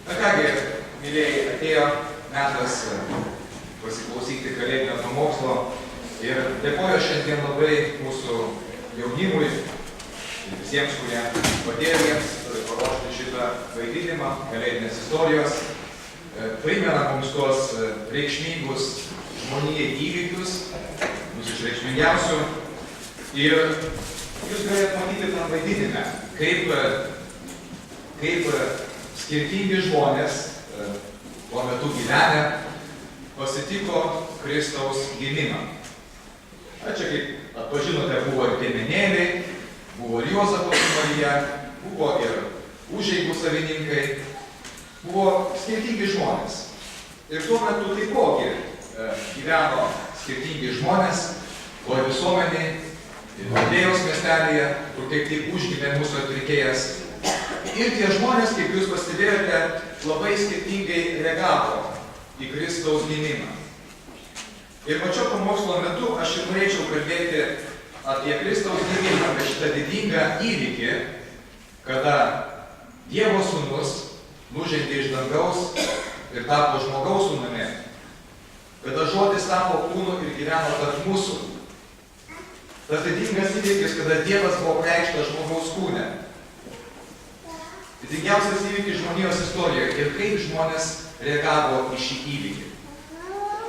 Na kągi, mylėjai, atėjo metas pasiklausyti kalėdinio pamokslo ir dėkoju šiandien labai mūsų jaunimui ir visiems, kurie padėjo jiems paruošti šitą vaidinimą, kalėdinės istorijos. Primena mums tuos reikšmingus žmonijai įvykius, mūsų iš reikšmingiausių. Ir jūs galite matyti tam vaidinime, kaip skirtingi žmonės tuo metu gyvenę pasitiko Kristaus gimimą. Čia kaip atpažinote, buvo ir piemenėliai, buvo ir Juozapo su Marija, buvo ir užeigų savininkai, buvo skirtingi žmonės. Ir tuo metu taipogi gyveno skirtingi žmonės toj visuomeniai, Judėjos miestelėje, kur kaip tik užgimė mūsų atlikėjas. Ir tie žmonės, kaip jūs pastebėjote, labai skirtingai reagavo į Kristaus gimimą. Ir pačio pamokslo metu aš ir norėčiau kalbėti apie Kristaus gimimą, apie šitą didingą įvykį, kada Dievo sūnus nužengė iš dangaus ir tapo žmogaus sūnumi, kada žodis tapo kūnu ir gyveno tarp mūsų. Tas didingas įvykis, kada Dievas buvo reikštas žmogaus kūne. Didingiausias įvykis žmonijos istorijoje ir kaip žmonės reagavo į šį įvykį.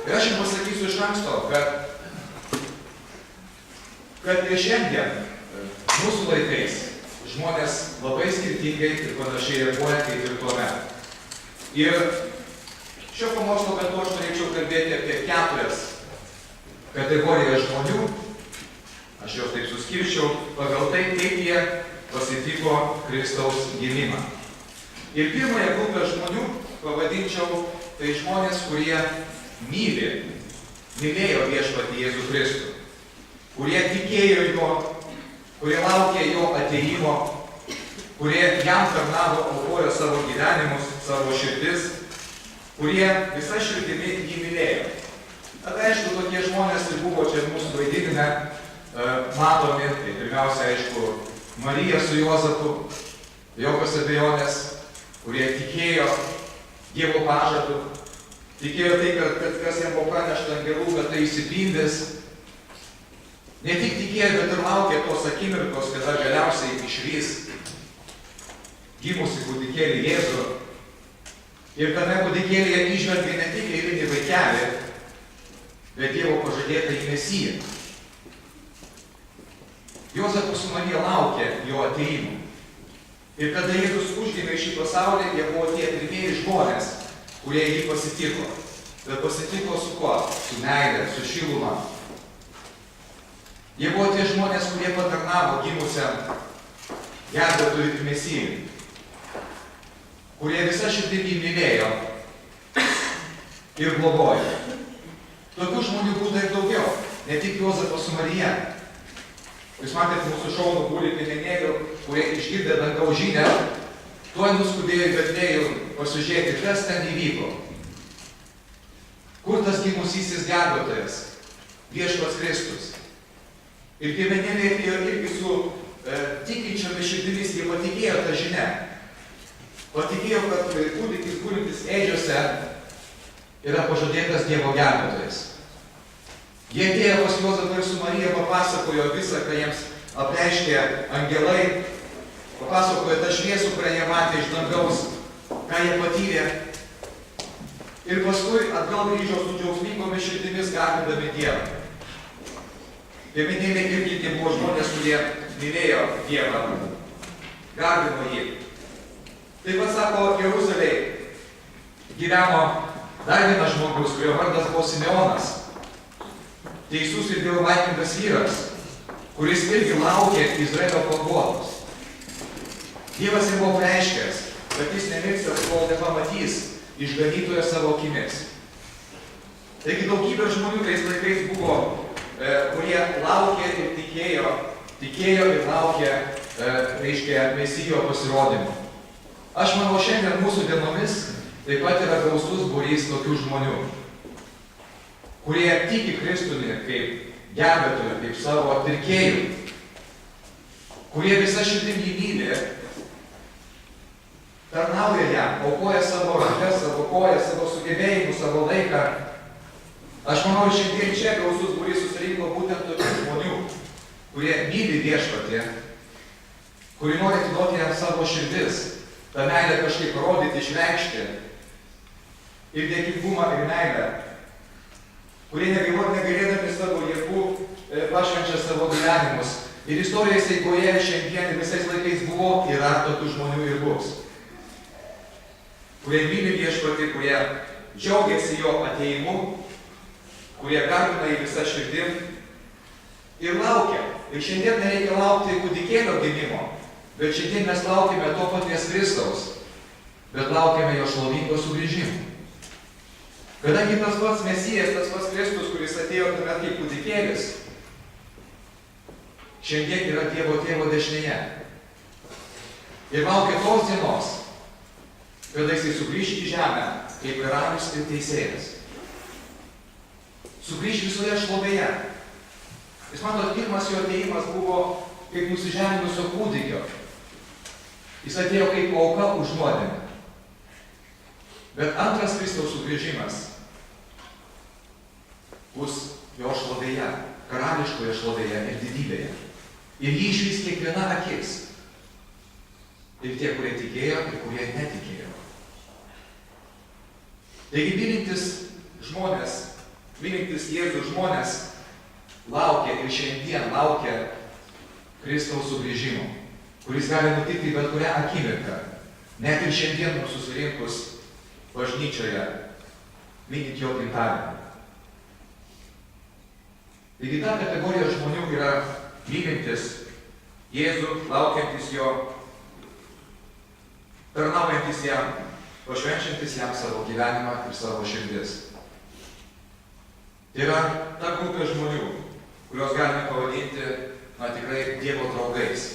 Ir aš jums pasakysiu iš anksto, kad ir šiandien mūsų laikais žmonės labai skirtingai ir panašiai reaguoja kaip ir tuomet. Ir šio pamokslo metu aš norėčiau kalbėti apie 4 kategorijas žmonių. Aš juos taip suskirčiau pagal tai, kaip jie pasitiko Kristaus gimimą. Ir pirmąją grupę žmonių pavadinčiau tai žmonės, kurie mylėjo viešpatį Jėzų Kristų, kurie tikėjo jo, kurie laukė jo atėjimo, kurie jam tarnavo, aukojo savo gyvenimus, savo širdis, kurie visa širdimi jį mylėjo. Tada, aišku, tokie žmonės ir buvo čia mūsų vaidinime matomi, tai pirmiausia, aišku, Marija su Juozapu, jokios abejonės, kurie tikėjo Dievo pažadu, tikėjo tai, kad kas jam buvo pranešta angelų, kad tai išsipildys. Ne tik tikėjo, bet ir laukė tos akimirkos, kada galiausiai išvys gimusi kūdikėlį Jėzų. Ir tame kūdikėlyje įžvelgė ne tik eilinį vaikelį, bet Dievo pažadėtą į Mesiją. Juozapas su Marija laukė jo atėjimo. Ir kada Jėzus užgimė į šį pasaulį, jie buvo tie pirmieji žmonės, kurie jį pasitiko. Bet pasitiko su kuo? Su meile, su šiluma. Jie buvo tie žmonės, kurie patarnavo gimusiam gelbėtojui ir Mesijui. Kurie visą širdį mylėjo ir globojo. Tokių žmonių būtų ir daugiau, ne tik Juozapas su Marija. Jūs matėte mūsų šaunų guli piemenėlių, kurie išgirdę dangaus žinią, tuoj nuskubėjo į Betlėjų pasižiūrėti, kas ten įvyko. Kur tas gimusysis gelbėtojas? Viešpats Kristus. Ir piemenėliai atėjo irgi su tikinčiomis širdimis, jie patikėjo tą žinią. Patikėjo, kad kūdikis gulintis ėdžiose yra pažadėtas Dievo gelbėtojas. Jie atėjo pas Juozapą ir su Marija, papasakojo visą, ką jiems apreiškė angelai, papasakojo tą šviesų, kurią jie matė iš dangaus, ką jie patyrė. Ir paskui atgal grįžo su džiaugsmingomis širdimis garbindami Dievą. Piemenėliai irgi tie buvo žmonės, kurie mylėjo Dievą, garbino jį. Taip pat sako, Jeruzalėje gyveno dar vienas žmogus, kurio vardas buvo Simeonas. Teisus ir dievobaimingas vyras, kuris irgi laukė Izraelio paguodos. Dievas jam buvo pareiškęs, kad jis nemirsias, kol nepamatys išganytojo savo akimis. Taigi daugybė žmonių tais laikais buvo, kurie laukė ir tikėjo ir laukė, Mesijo pasirodymų. Aš manau, šiandien mūsų dienomis taip pat yra gausus būrys tokių žmonių, kurie tiki Kristumi kaip gelbėtoju, kaip savo atpirkėju, kurie visą širdim jį myli, tarnauja jam, aukoja savo rankas, savo kojas, savo sugebėjimus, savo laiką. Aš manau, šiandien čia gausus būrys susirinko būtent tokių žmonių, kurie myli viešpatį, kurie nori atiduoti jam savo širdis, tą meilę kažkaip parodyti, išreikšti, ir dėkingumą, ir meilę, kurie negailėdami savo jėgų pašvenčia savo gyvenimus. Ir istorijos eigoje šiandien ir visais laikais buvo, yra tokių žmonių ir bus, kurie myli viešpatį, kurie džiaugiasi jo atėjimu, kurie garbina jį visą širdim ir laukia. Ir šiandien nereikia laukti kūdikėlio gimimo, bet šiandien mes laukime to paties Kristaus, bet laukiame jo šlovingo sugrįžimo. Kadangi tas pats Mesijas, tas pats Kristus, kuris atėjo tuomet kaip kūdikėlis, šiandien yra Dievo Tėvo dešinėje. Ir laukia tos dienos, kada jisai sugrįš į žemę kaip karalius ir teisėjas. Sugrįš visoje šlovėje. Jūs matot, pirmas jo atėjimas buvo kaip nusižeminusio kūdikio. Jis atėjo kaip auka už nuodėmę. Bet antras Kristaus sugrįžimas bus jo šlovėje, karališkoje šlovėje ir didybėje. Ir jį išvys kiekviena akis. Ir tie, kurie tikėjo, ir kurie netikėjo. Taigi mylintis žmonės, mylintis Jėzų žmonės laukia ir šiandien laukia Kristaus sugrįžimo, kuris gali nutikti bet kurią akimirką, net ir šiandien mums susirinkus bažnyčioje, minint jo gimtadienį. Taigi ta kategorija žmonių yra mylintis Jėzų, laukiantis jo, tarnaujantis jam, pašvenčiantis jam savo gyvenimą ir savo širdis. Tai yra ta grupė žmonių, kurios galime pavadinti, tikrai Dievo draugais,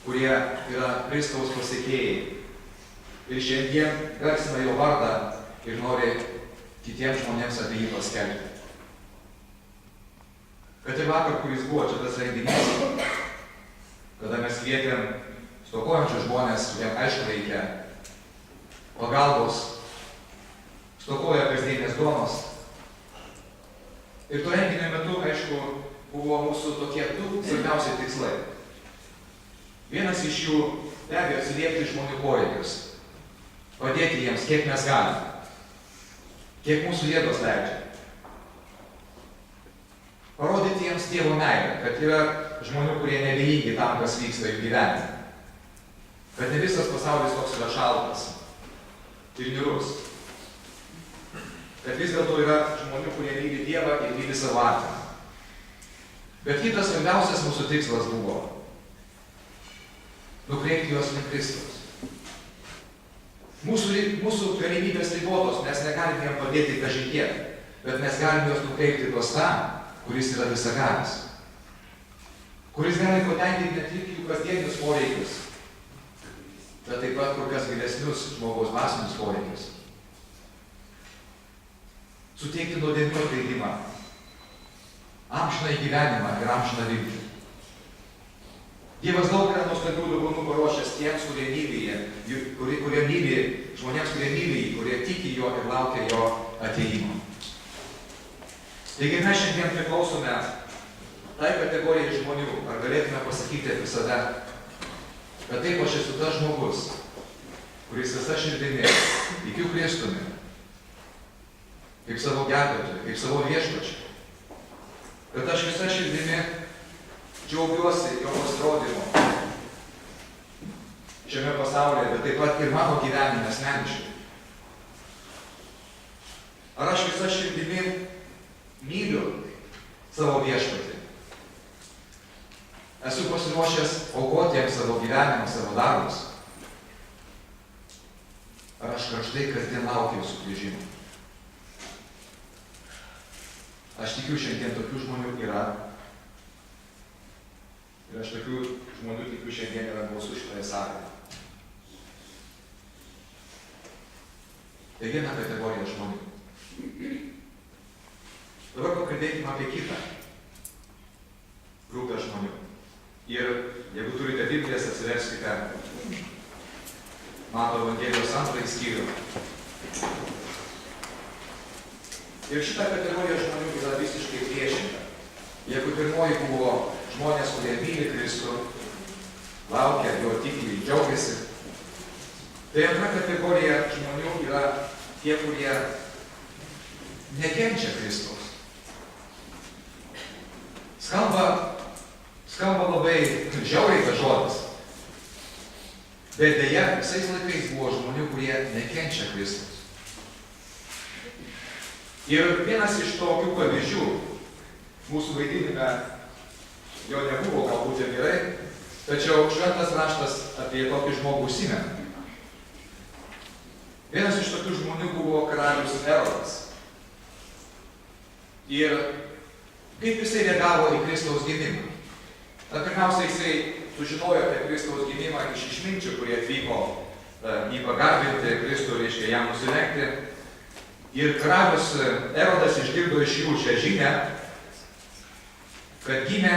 kurie yra Kristaus pasekėjai ir šiandien garsina jo vardą ir nori kitiems žmonėms apie jį paskelbti. Kad ir vakar, kuris buvo čia tas renginys, kada mes kvietėm stokojančius žmonės, kuriem aišku reikia pagalbos, stokoja kasdienės duonos. Ir to renginio metu, aišku, buvo mūsų tokie du svarbiausi tikslai. Vienas iš jų be abejo atsiliepti žmonių poreikius, padėti jiems, kiek mes galime, kiek mūsų jėgos leidžia. Parodyti jiems Dievo meilę, kad yra žmonių, kurie nebejingi tam, kas vyksta jų gyvenime. Kad ne visas pasaulis toks yra šaltas ir niūrus. Kad vis dėlto yra žmonių, kurie myli Dievą ir myli savo artimą. Bet kitas svarbiausias mūsų tikslas buvo nukreipti juos link Kristaus. Mūsų galimybės ribotos, mes negalime jam padėti kažin kiek, bet mes galime juos nukreipti tuos tam, kuris yra visagalis, kuris gali patenkinti ne tik jų kasdienius poreikius, bet taip pat kur kas gilesnius žmogaus dvasinius poreikius. Suteikti nuodėmių atleidimą, amžiną gyvenimą ir amžiną viltį. Dievas daug yra nuostabių dovanų paruošęs tiems, kurie myli jį, kurie myli žmonėms, kurie myli jį, kurie tiki jo ir laukia jo atėjimo. Taigi mes šiandien priklausome tai kategorijai žmonių, ar galėtume pasakyti apie save, kad taip aš esu tas žmogus, kuris visa širdimi tikiu Kristumi, kaip savo gelbėtoju, kaip savo viešpačiu, kad aš visa širdimi džiaugiuosi jo pasirodymu šiame pasaulyje, bet taip pat ir mano gyvenime asmeniškai. Ar aš visa širdimi myliu savo viešpatį? Esu pasiruošęs aukoti jam savo gyvenimą, savo darbus? Ar aš karštai kasdien laukiu sugrįžimo? Aš tikiu, šiandien tokių žmonių yra. Ir aš tokių žmonių tikiu, šiandien yra gausu šitoje salėje. Tai viena kategorija žmonių. Dabar pakalbėkime apie kitą grupę žmonių. Ir jeigu turite Biblijas, atsiverskite Mato Evangelijos 2 skyrių. Ir šita kategorija žmonių yra visiškai priešinga. Jeigu pirmoji buvo žmonės, kurie myli Kristų, laukia, jo tiki ir džiaugiasi, tai antra kategorija žmonių yra tie, kurie nekenčia Kristaus. Skamba labai žiauriai tas žodis. Bet deja, visais laikais buvo žmonių, kurie nekenčia Kristaus. Ir vienas iš tokių pavyzdžių, mūsų vaidinime jo nebuvo galbūt ir gerai, tačiau šventas raštas apie tokį žmogų užsimena. Vienas iš tokių žmonių buvo karalius Erodas. Ir kaip jisai reagavo į Kristaus gimimą? Pirmiausia, jisai sužinojo apie Kristaus gimimą iš išminčių, kurie atvyko jį pagarbinti, Kristų, reiškia, jam nusilenkti. Ir karalius Erodas išgirdo iš jų šią žinią, kad gimė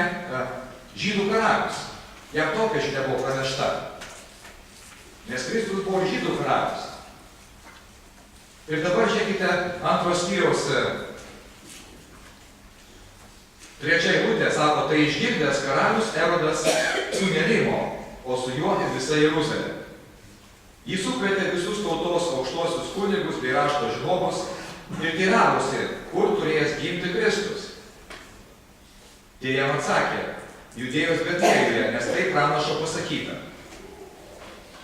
žydų karalius. Jam tokia žinia buvo pranešta. Nes Kristus buvo žydų karalius. Ir dabar žiūrėkite 2 skyriaus 3 eilutė, sako, tai išgirdęs karalius Erodas sunerimo, o su juo ir visa Jeruzalė. Jis sukvietė visus tautos aukštuosius kunigus bei rašto žinovus ir teiravosi, kur turės gimti Kristus. Tie jam atsakė, Judėjos Betlėjuje, nes tai pranašo pasakyta.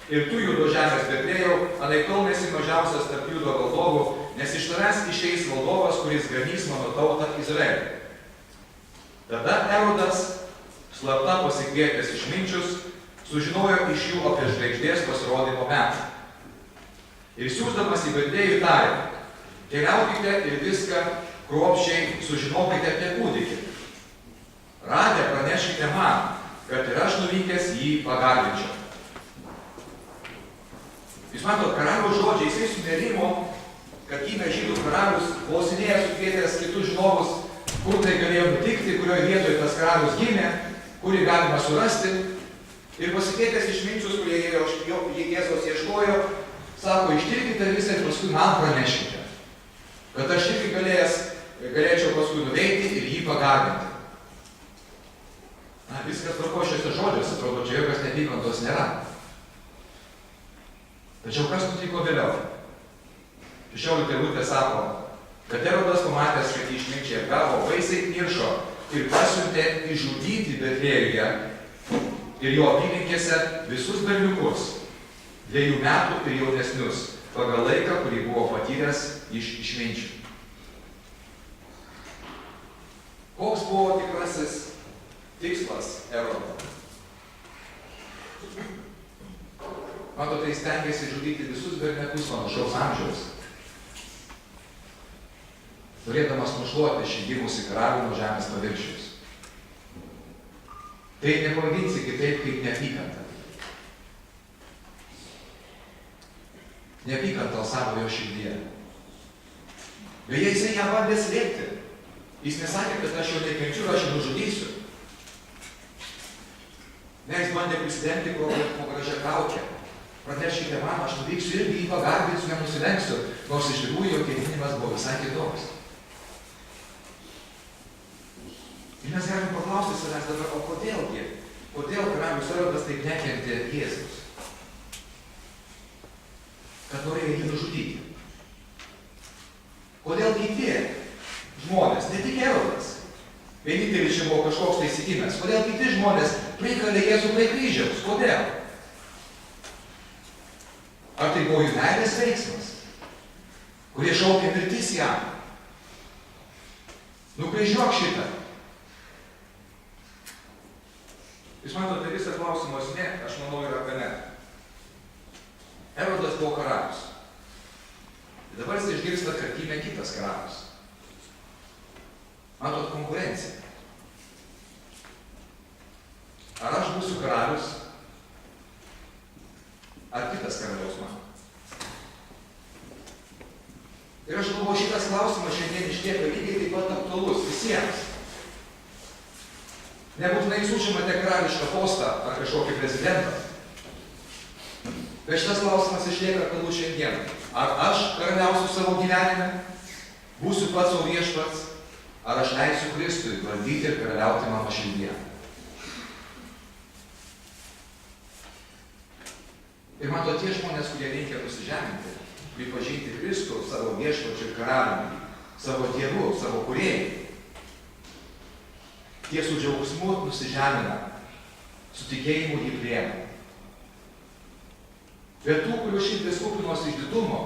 Ir tu, Judo žemės Betlėjau, anaiptol nesi mažiausias tarp Judo valdovų, nes iš tavęs išeis valdovas, kuris ganys mano tautą Izraelį. Tada Erodas, slapta pasikvietęs išminčius, sužinojo iš jų apie žvaigždės pasirodymo metą. Ir siųsdamas į Betlėjų tarė, keliaukite ir viską kruopščiai sužinokite apie kūdikį. Radę praneškite man, kad ir aš nuvykęs jį pagarbinčiau. Jūs matot, karaliaus žodžiai, jisai sunerimo, kad gimė žydų karalius, klausinėja sukvietęs kitus žinovus, kur tai galėjo nutikti, kurioje vietoje tas karalius gimė, kurį galima surasti. Ir pasikvietęs išminčius, kurie Jėzaus ieškojo, sako, ištirkite visą ir paskui man praneškite, kad aš irgi galėčiau paskui nuveikti ir jį pagarbinti. Viskas tvarko šiuose žodžiuose, atrodo, čia jokios neapykantos nėra. Tačiau kas nutiko vėliau? 16 eilutė sako, kad Erodas pamatęs, kad išminčiai apgavo, baisiai įniršo ir pasiuntė išžudyti Betlėjuje ir jo apylinkėse visus berniukus, 2 metų ir jaunesnius, pagal laiką, kurį buvo patyręs iš išminčių. Koks buvo tikrasis tikslas Erodo? Matote, jis stengiasi žudyti visus berniukus panašaus amžiaus, norėdamas nušluoti šį gimusį karalių nuo žemės paviršiaus. Tai nepavadinsi kitaip kaip neapykanta. Neapykanta alsavo jo širdyje. Beje, jisai ją bandė slėpti. Jis nesakė, kad aš jo nekenčiu ir aš jį nužudysiu. Ne, jis bandė prisidengti po gražią kaukę. Praneškite man, aš nuvyksiu irgi jį pagarbinsiu, nenusilenksiu, nors iš tikrųjų jo ketinimas buvo visai kitoks. Ir mes galim paklausti savęs dabar, o kodėlgi? Kodėl karalius Erodas taip nekentė Jėzaus? Kad norėjo jį nužudyti. Kodėl kiti žmonės, ne tik Erodas, vienintelis čia buvo kažkoks tai įsitikinęs, kodėl kiti žmonės prikalė Jėzų prie kryžiaus? Kodėl? Ar tai buvo jų meilės veiksmas, kurie šaukė mirtis jam? Nukryžiuok šitą. Jūs matote, visą klausimą esmė, aš manau, yra kame. Erodas buvo karalius. Dabar jis išgirsta, kad gimė kitas karalius. Matot, konkurencija. Ar aš būsiu karalius, ar kitas karaliaus man? Ir aš galvoju, šitas klausimas šiandien išlieka lygiai taip pat aktualus visiems. Nebūtinai jūs užimate karališką postą ar kažkokį prezidentą. Bet šitas klausimas išlieka aktualus šiandien. Ar aš karaliausiu savo gyvenime, būsiu pats savo viešpats, ar aš leisiu Kristui valdyti ir karaliauti mano širdyje. Ir mato tie žmonės, kurie linkia nusižeminti, pripažinti Kristų savo viešpačiu ir karaliumi, savo Dievu, savo kūrėju. Tie su džiaugsmu nusižemina, su tikėjimu jį priėma. Bet tų, kurių širdis kupinos išdidumo,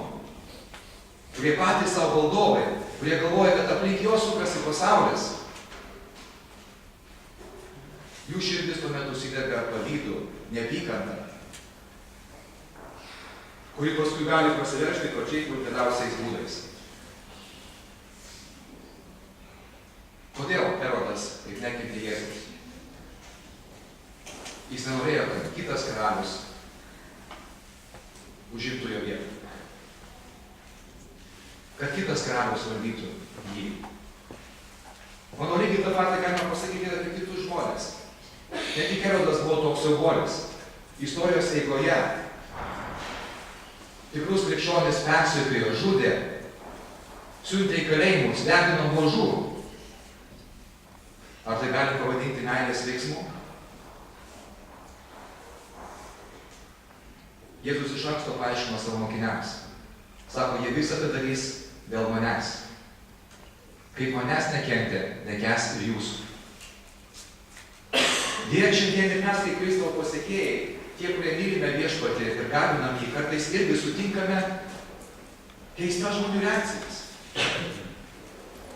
kurie patys savo valdovai, kurie galvoja, kad aplink juos sukasi pasaulis, jų širdis tuomet užsidega pavydu, neapykanta, kuri paskui gali prasiveržti pačiais brutaliausiais būdais. Kodėl Erodas taip nekentė Jėzaus? Jis nenorėjo, kad kitas karalius užimtų jo vietą. Kad kitas karalius valdytų jį. Manau, lygiai tą patį galima pasakyti apie kitus žmonės. Ne tik Erodas buvo toks siaubuolis. Istorijos eigoje tikrus krikščionis persekiojo, žudė, siuntė į kalėjimus, degino buožų. Ar tai galim pavadinti meilės veiksmu? Jėzus iš anksto paaiškino savo mokiniams. Sako, jie visą tai darys dėl manęs. Kaip manęs nekentė, nekęs ir jūsų. Deja, šiandien ir mes, kaip Kristaus pasekėjai, tie, kurie mylime viešpatį ir garbinam jį, kartais irgi sutinkame keistas žmonių reakcijas.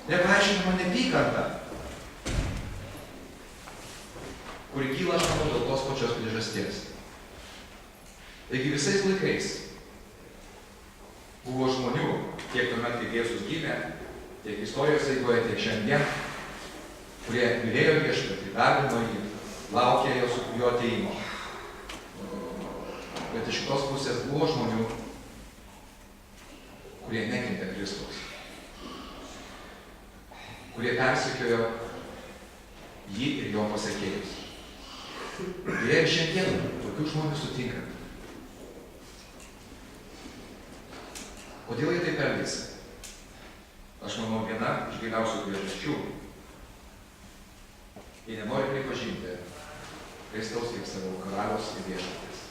Nepaaiškinama neapykanta, kuri kyla, aš manau, dėl tos pačios priežasties. Taigi visais laikais buvo žmonių, tiek tuomet, kaip Jėzus gimė, tiek istorijos eigoje, tiek šiandien, kurie mylėjo viešpatį, garbino jį, laukė jo atėjimo. Bet iš kitos pusės buvo žmonių, kurie nekentė Kristaus, kurie persekiojo jį ir jo pasekėjus. Ir šiandien tokių žmonių sutinkame. Kodėl jie taip elgiasi? Aš manau, viena iš giliausių priežasčių. Jie nenori pripažinti Kristaus kaip savo karaliaus ir viešpatės.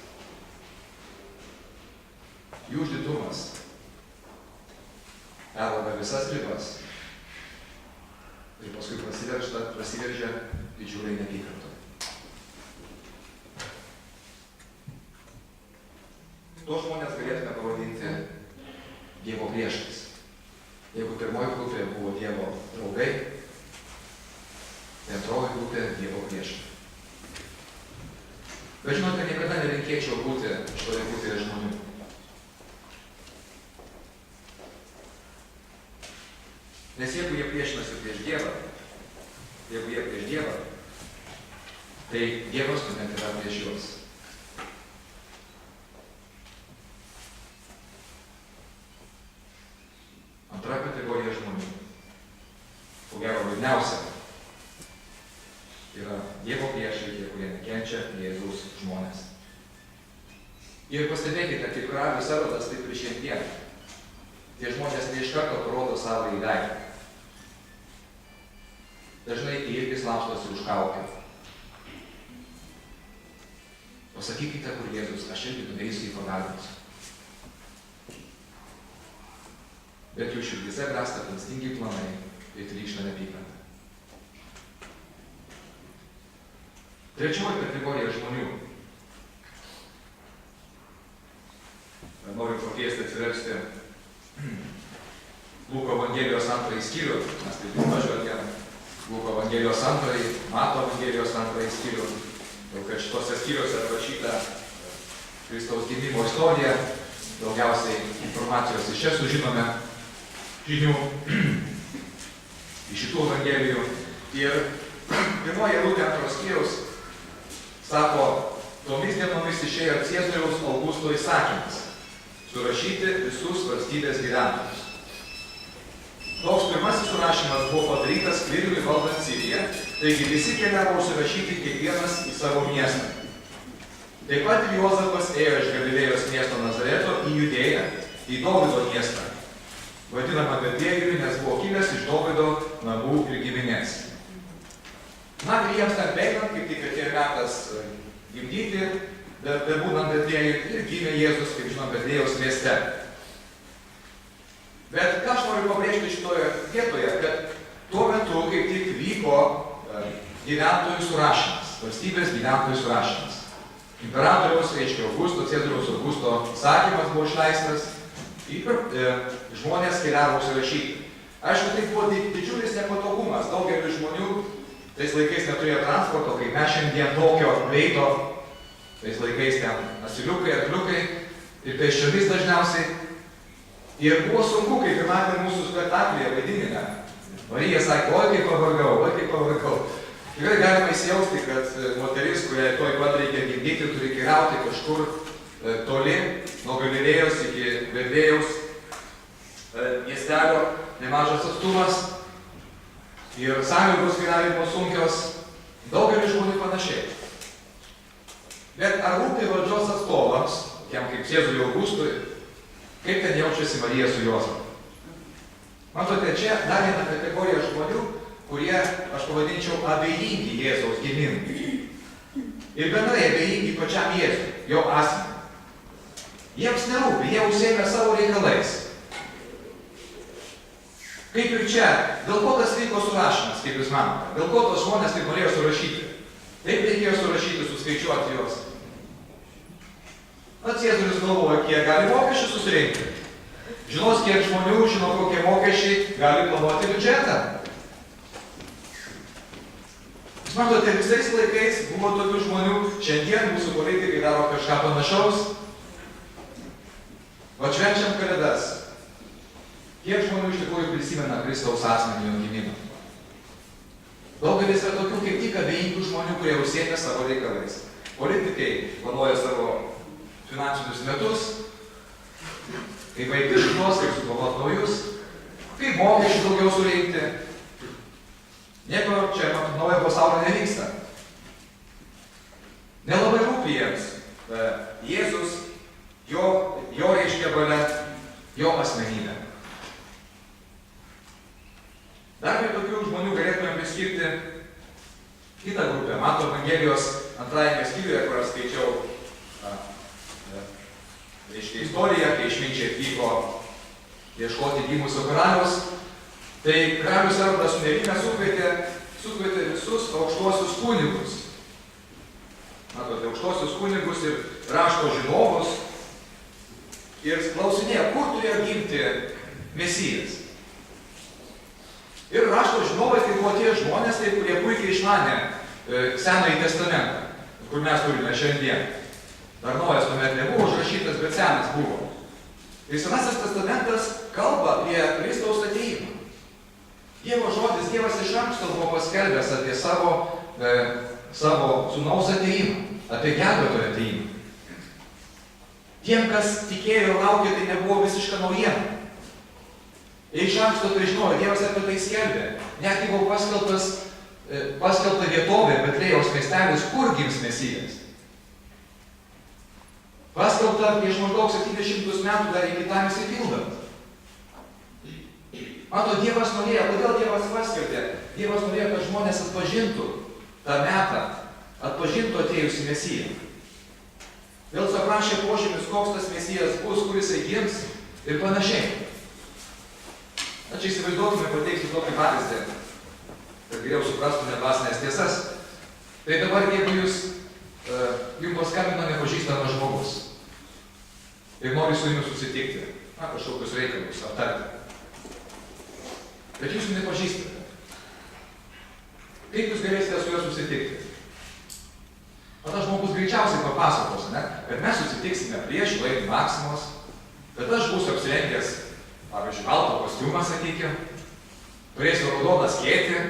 Jų išdidumas perauga visas ribas ir paskui prasiveržia didžiuliai neapykantai. Tuos žmonės galėtume pavadinti Dievo priešais. Jeigu pirmoji grupė buvo Dievo draugai, tai antroji grupė Dievo priešai. Bet žinote, niekada nelinkėčiau būti šitoje grupėje žmonių. Nes jeigu jie priešinasi prieš Dievą, tai Dievas tuomet yra prieš juos. Antra kategorija žmonių, ko gero liūdniausia, yra Dievo priešai, tie, kurie nekenčia Jėzaus žmonės. Ir pastebėkite, kaip karalius Erodas, taip ir šiandien. Tie žmonės ne iš karto parodo savo įveidą. Dažnai jie irgi slapstosi už kaukę. Pasakykite, kur Jėzus, aš irgi nueisiu į pagalbos. Bet jų širdyse bręsta klastingi planai ir trykšta neapykanta. Trečioji kategorija žmonių. Noriu pakviesti atsiversti Luko Evangelijos 2 skyrių. Mes taip pažvelgiam Luko Evangelijos 2, Mato Evangelijos 2 skyrių. Jau kad šitose skyriuose aprašyta Kristaus gimimo istorija. Daugiausiai informacijos iš čia sužinome žinių iš šitų evangelijų. Ir pirmoji eilutė 2 skyriaus sako, tomis dienomis išėjo Ciesoriaus Augusto įsakymas surašyti visus valstybės gyventojus. Toks pirmasis surašymas buvo padarytas Kviriui valdant Siriją, taigi visi keliavo užsirašyti kiekvienas į savo miestą. Taip pat ir Juozapas ėjo iš Galilėjos miesto Nazareto į Judėją, į Dovydo miestą, vadinamą Betliejumi, nes buvo kilęs iš Dovydo namų ir giminės. Na, ir jiems ten bėgant, kaip tik atėjo metas gimdyti, bet būnant Betliejui ir gimė Jėzus, kaip žinom, Betliejaus mieste. Bet ką aš noriu pabrėžti šitoje vietoje, kad tuo metu kaip tik vyko gyventojų surašymas, valstybės gyventojų surašymas. Imperatoriaus, reiškia Augusto, Cezariaus Augusto įsakymas buvo išleistas ir žmonės keliavo užsirašyti. Aišku, tai buvo didžiulis nepatogumas. Daugelis žmonių tais laikais neturėjo transporto, kaip mes šiandien tokio greito, tais laikais ten asiliukai, arkliukai ir pėsčiomis dažniausiai. Ir buvo sunku, kaip ir matėme mūsų spektaklyje vaidinime. Marija sakė, oi kaip pavargau. Tikrai galima įsijausti, kad moteris, kuriai toj pat reikia gimdyti, turi keliauti kažkur toli, nuo Galilėjos iki Betliejaus miestelio, nemažas atstumas. Ir sąlygos gyvenimo sunkios, daugelis žmonių panašiai. Bet ar rūpi valdžios atstovams, tokiam kaip Cėzariui Augustui, kaip ten jaučiasi Marija su Juozapu? Matote, čia dar viena kategorija žmonių, kurie, aš pavadinčiau, abejingi Jėzaus gimimui. Ir bendrai abejingi pačiam Jėzui, jo asmeniui. Jiems nerūpi, jie užsiėmė savo reikalais. Kaip ir čia, dėl ko tas vyko surašymas, kaip jūs manote? Dėl ko tos žmonės taip norėjo surašyti? Taip reikėjo surašyti, suskaičiuoti juos. Na, Cėzaris galvoja, kiek gali mokesčių susirinkti. Žinos, kiek žmonių, žino, kokie mokesčiai gali planuoti biudžetą. Jūs matote, visais laikais buvo tokių žmonių, šiandien mūsų politikai daro kažką panašaus. O švenčiam Kalėdas. Kiek žmonių iš tikrųjų prisimena Kristaus asmenį jo gimimą? Daugelis yra tokių kaip tik abejingų žmonių, kurie užsiėmė savo reikalais. Politikai planuoja savo finansinius metus, kaip baigti šitos, kaip suplanuoti naujus, kaip mokesčių daugiau surinkti. Nieko čia naujo pasaulio nevyksta. Nelabai rūpi jiems Jėzus, jo reiškia valia, jo asmenybė. Dar prie tokių žmonių galėtume priskirti kitą grupę. Mato Evangelijos antrajame skyriuje, kur aš skaičiau reiškia istoriją, kai išminčiai atvyko ieškoti gimusio karaliaus. Tai karalius Erodas sunerimęs sukvietė visus aukštuosius kunigus. Matote, aukštuosius kunigus ir rašto žinovus. Ir klausinėjo, kur turėjo gimti Mesijas. Ir rašto žinovai tai buvo tie žmonės, tai, kurie puikiai išmanė Senąjį testamentą, kur mes turime šiandien. Dar naujas tuomet nebuvo užrašytas, bet senas buvo. Ir Senasis testamentas kalba apie Kristaus ateimą. Dievo žodis, Dievas iš anksto buvo paskelbęs apie savo sūnaus ateimą, apie gelbėtojo ateimą. Tiem, kas tikėjo ir laukė, tai nebuvo visiška naujiena. Ir iš anksto tai žinojo, Dievas apie tai skelbė. Net buvo paskelbta vietovė, Betliejaus miestelis, kur gims Mesijas. Paskelbta prieš maždaug 700 metų dar iki tam įsipildant. Mato, Dievas norėjo, kodėl Dievas paskelbė? Dievas norėjo, kad žmonės atpažintų tą metą, atpažintų atėjusį Mesiją. Vėl aprašė požymius, koks tas Mesijas bus, kur jisai gims ir panašiai. Na, čia įsivaizduokime, pateiksiu tokį pavyzdį, kad geriau suprastume dvasinės tiesas. Tai dabar, jeigu jums paskambino nepažįstamas žmogus ir nori su jumis susitikti, na, kažkokius reikalus aptarti. Bet jūs nepažįstate. Kaip jūs galėsite su juo susitikti? O tas žmogus greičiausiai papasakos, ne? Kad mes susitiksime prieš laidį Maksimos, kad aš būsiu apsirengęs, pavyzdžiui, balto kostiumą, sakykime, turėsiu raudoną skėtį,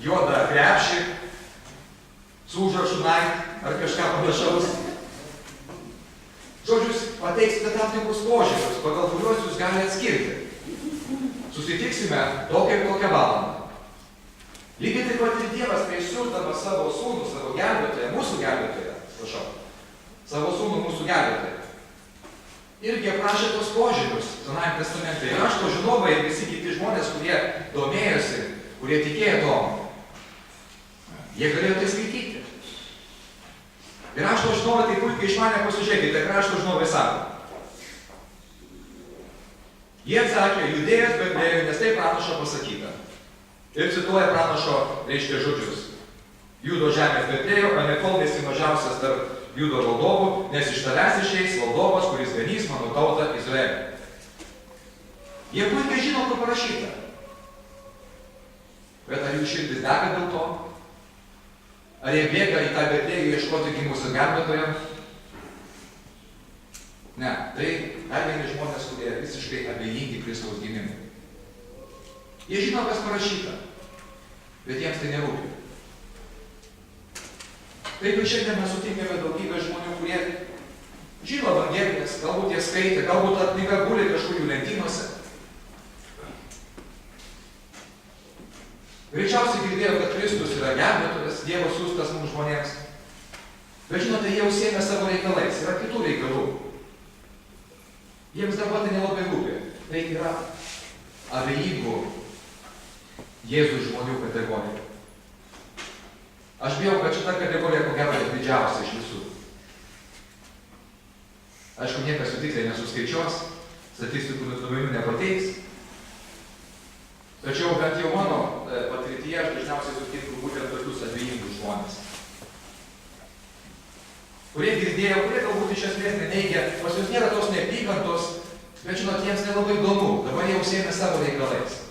juodą krepšį, su užrašu Nike ar kažką panašaus. Žodžius, pateiksite tam tikrus požymius, pagal kuriuos jūs galite atskirti. susitiksime tokią ir tokią valandą. Lygiai taip pat ir Dievas, kai siųsdamas savo sūnų, savo gelbėtoją, mūsų gelbėtoją, savo sūnų mūsų gelbėtoją, irgi aprašė tos požymius Senajame testamente. Ir rašto žinovai ir visi kiti žmonės, kurie domėjosi, kurie tikėjo to, jie galėjo tai skaityti. Ir rašto žinovai tai puikiai išmanė, pasižiūrėkite, ką rašto žinovai sako. Jie atsakė, Judėjas Betlėjui, nes tai pranašo pasakyta. Ir cituoja pranašo, reiškia žodžius. Judo žemės Betlėjo, anaiptol nesi mažiausias tarp Judo valdovų, nes iš tavęs išeis valdovas, kuris ganys mano tautą Izraelį. Jie puikiai žino, kur parašyta. Bet ar jų širdis dega dėl to? Ar jie bėga į tą Betlėjų ieškoti gimusio gelbėtojo? Ne, tai dar vieni žmonės, kurie visiškai abejingi Kristaus gimimui. Jie žino, kas parašyta, bet jiems tai nerūpi. Taip ir šiandien mes sutinkame daugybę žmonių, kurie žino evangelijas, galbūt jie skaitė, galbūt ta knyga guli kažkur jų lentynose. Greičiausiai girdėjo, kad Kristus yra gelbėtojas, Dievo siųstas mums žmonėms. Bet žinote, jie užsiėmė savo reikalais, yra kitų reikalų. Jiems dabar tai nelabai rūpi. Tai yra abejingų Jėzų žmonių kategorija. Aš bijau, kad šita kategorija ko gero yra didžiausia iš visų. Aišku, niekas jų tiksliai nesuskaičiuos, statistikų duomenų nepateiks. Tačiau bent jau mano patirtyje aš dažniausiai sutinku būtent tokius abejingus žmonės. Kurie girdėjo, kurie galbūt iš esmės neneigia, pas jūs nėra tos neapykantos, bet žinot, jiems nelabai įdomu, dabar jie užsiėmė savo reikalais.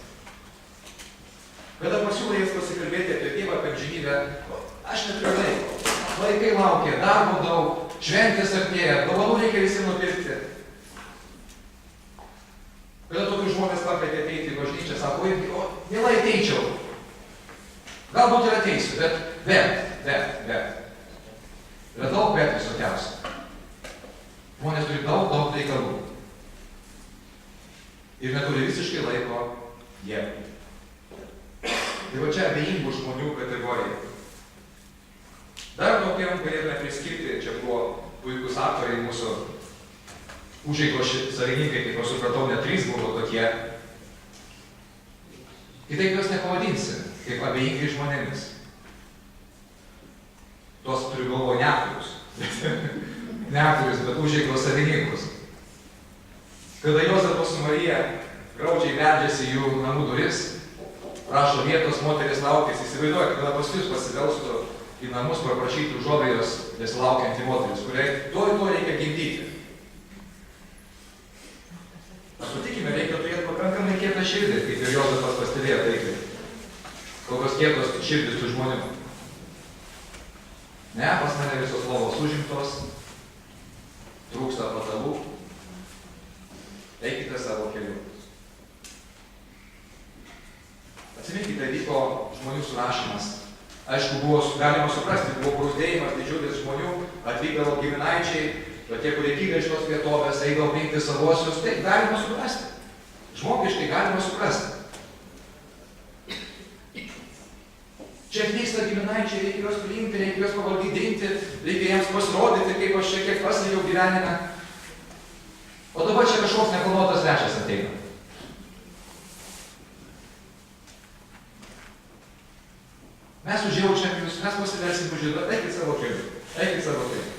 Kada pasiūlė jiems pasikalbėti apie Dievą, apie amžinybę, aš neturiu laiko. Vaikai laukia, darbo daug, šventės artėja, dovanų reikia visi nupirkti. Kada tokius žmonės pakvietė ateiti į bažnyčią, sako, o, mielai ateičiau. Galbūt ir ateisiu, bet. Yra daug bet visokiausių. Žmonės turi daug reikalų. Ir neturi visiškai laiko Dievui. Tai va čia abejingų žmonių kategorija. Dar tokiem galėtume priskirti, čia buvo puikus aktoriai mūsų užeigos savininkai, kaip aš supratau, net 3 buvo tokie. Kitaip juos nepavadinsi, kaip abejingai žmonėmis. Tuos turiu galvoje ne aktorius. Ne aktorius, bet užeigos savininkus. Kada Jozapas su Marija graudžiai beldžiasi jų namų duris, prašo vietos, moteris laukės, įsivaizduoja, kada pas jūs pasibelstų į namus paprašyti užuovėjos besilaukiantį moteris, kuriai to reikia gimdyti. Sutikime, reikia turėti pakankamai kietą širdį, kaip ir Jozapas pastebėjo taip. Kokios kietos širdis tų žmonių. Ne, pas mane visos lovos užimtos, trūksta patalų. Eikite savo keliu. Atsiminkite, vyko žmonių surašymas. Aišku, buvo galima suprasti, buvo brūzdėjimas didžiulis žmonių, atvykdavo giminaičiai, bet tie, kurie kilę iš tos vietovės, eidavo priimti savuosius, taip galima suprasti. Žmogiškai galima suprasti. Čia atvyksta giminaičiai, reikia juos priimti, reikia juos pavaldydinti, reikia jiems pasirodyti, kaip aš šiek tiek pasilgiau gyvenime. O dabar čia kažkoks neplanuotas svečias ateina. Mes užjaučiam jūs, mes pasiversim už jų, eikit savo keliu, eikit savo keliu.